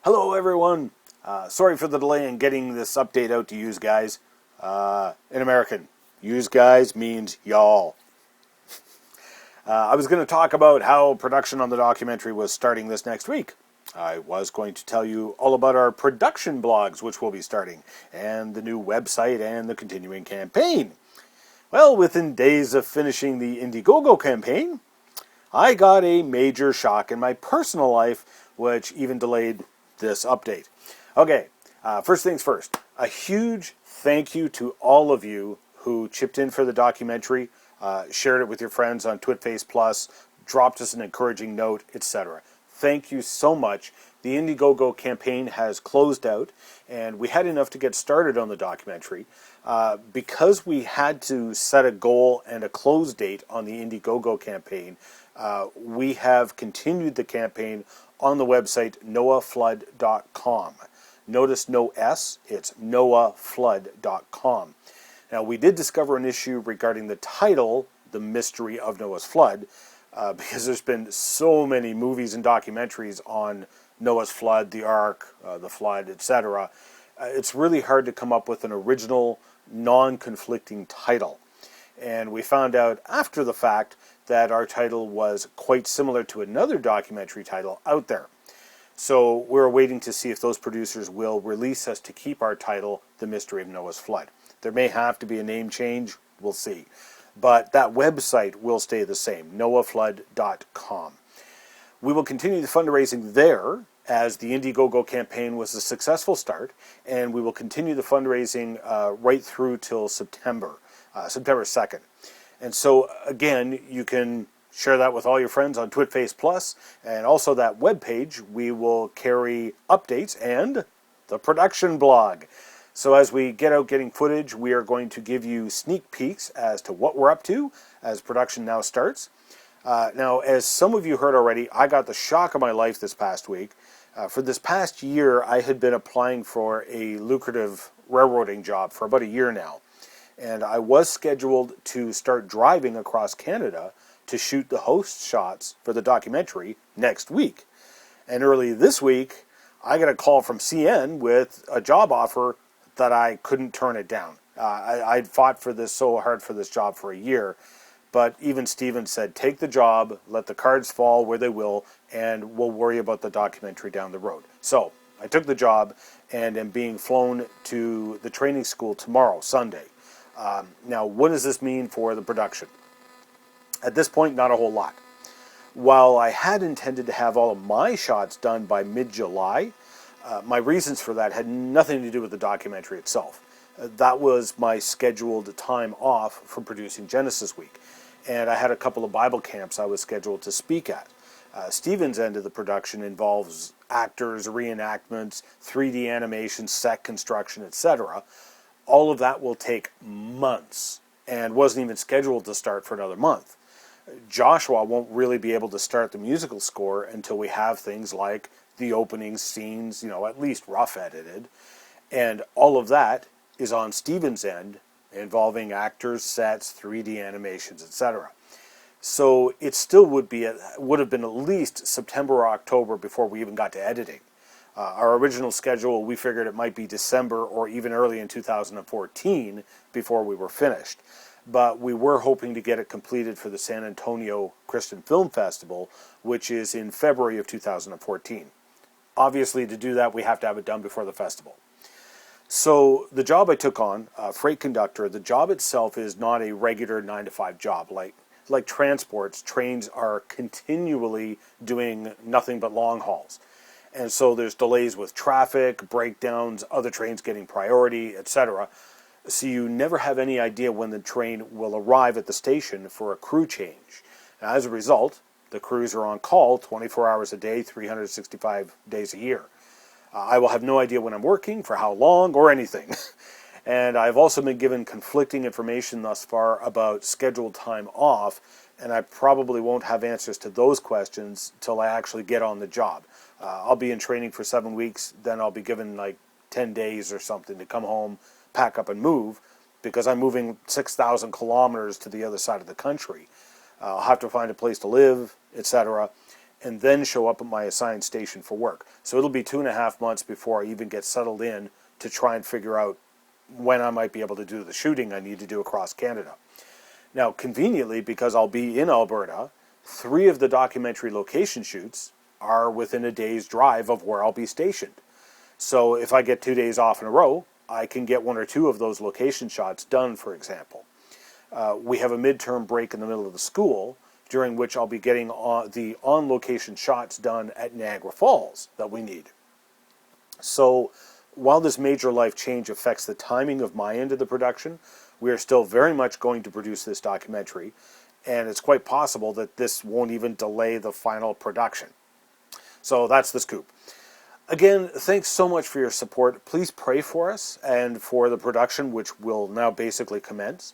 Hello everyone. Sorry for the delay in getting this update out to yous guys. In American, yous guys means y'all. I was going to talk about how production on the documentary was starting this next week. I was going to tell you all about our production blogs, which will be starting, and the new website and the continuing campaign. Well, within days of finishing the Indiegogo campaign, I got a major shock in my personal life, which even delayed this update. Okay, first things first. A huge thank you to all of you who chipped in for the documentary, shared it with your friends on TwitFace Plus, dropped us an encouraging note, etc. Thank you so much. The Indiegogo campaign has closed out, and we had enough to get started on the documentary. Because we had to set a goal and a close date on the Indiegogo campaign, we have continued the campaign on the website noahflood.com. Notice no S, it's noahflood.com. Now, we did discover an issue regarding the title, The Mystery of Noah's Flood, because there's been so many movies and documentaries on Noah's Flood, the Ark, the Flood, etc. It's really hard to come up with an original, non-conflicting title. And we found out after the fact that our title was quite similar to another documentary title out there. So we're waiting to see if those producers will release us to keep our title, The Mystery of Noah's Flood. There may have to be a name change, we'll see. But that website will stay the same, noahflood.com. We will continue the fundraising there, as the Indiegogo campaign was a successful start, and we will continue the fundraising right through till September 2nd. And so, again, you can share that with all your friends on TwitFace Plus, and also that webpage. We will carry updates and the production blog. So as we get out getting footage, we are going to give you sneak peeks as to what we're up to as production now starts. Now, as some of you heard already, I got the shock of my life this past week. For this past year, I had been applying for a lucrative railroading job for about a year now. And I was scheduled to start driving across Canada to shoot the host shots for the documentary next week. And early this week, I got a call from CN with a job offer that I couldn't turn it down. I'd fought for this so hard for this job for a year, but even Steven said, take the job, let the cards fall where they will, and we'll worry about the documentary down the road. So I took the job and am being flown to the training school tomorrow, Sunday. Now, what does this mean for the production? At this point, not a whole lot. While I had intended to have all of my shots done by mid-July, my reasons for that had nothing to do with the documentary itself. That was my scheduled time off from producing Genesis Week. And I had a couple of Bible camps I was scheduled to speak at. Steven's end of the production involves actors, reenactments, 3D animation, set construction, etc. All of that will take months and wasn't even scheduled to start for another month. Joshua won't really be able to start the musical score until we have things like the opening scenes, at least rough edited. And all of that is on Steven's end, involving actors, sets, 3D animations, etc. So it still would have been at least September or October before we even got to editing. Our original schedule, we figured it might be December or even early in 2014 before we were finished. But we were hoping to get it completed for the San Antonio Christian Film Festival, which is in February of 2014. Obviously, to do that, we have to have it done before the festival. So the job I took on, freight conductor, the job itself is not a regular 9-to-5 job. Like transports, trains are continually doing nothing but long hauls. And so there's delays with traffic, breakdowns, other trains getting priority, etc. So you never have any idea when the train will arrive at the station for a crew change. Now, as a result, the crews are on call 24 hours a day, 365 days a year. I will have no idea when I'm working, for how long, or anything. And I've also been given conflicting information thus far about scheduled time off, and I probably won't have answers to those questions till I actually get on the job. I'll be in training for 7 weeks, then I'll be given like 10 days or something to come home, pack up and move, because I'm moving 6,000 kilometers to the other side of the country. I'll have to find a place to live, etc. and then show up at my assigned station for work. So it'll be 2.5 months before I even get settled in to try and figure out when I might be able to do the shooting I need to do across Canada. Now, conveniently, because I'll be in Alberta, 3 of the documentary location shoots are within a day's drive of where I'll be stationed. So if I get 2 days off in a row, I can get 1 or 2 of those location shots done, for example. We have a midterm break in the middle of the school, during which I'll be getting the on-location shots done at Niagara Falls that we need. So while this major life change affects the timing of my end of the production, we are still very much going to produce this documentary, and it's quite possible that this won't even delay the final production. So that's the scoop. Again, thanks so much for your support. Please pray for us and for the production, which will now basically commence.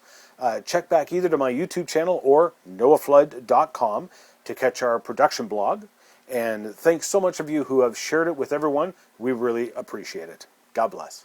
Check back either to my YouTube channel or noahflood.com to catch our production blog. And thanks so much of you who have shared it with everyone. We really appreciate it. God bless.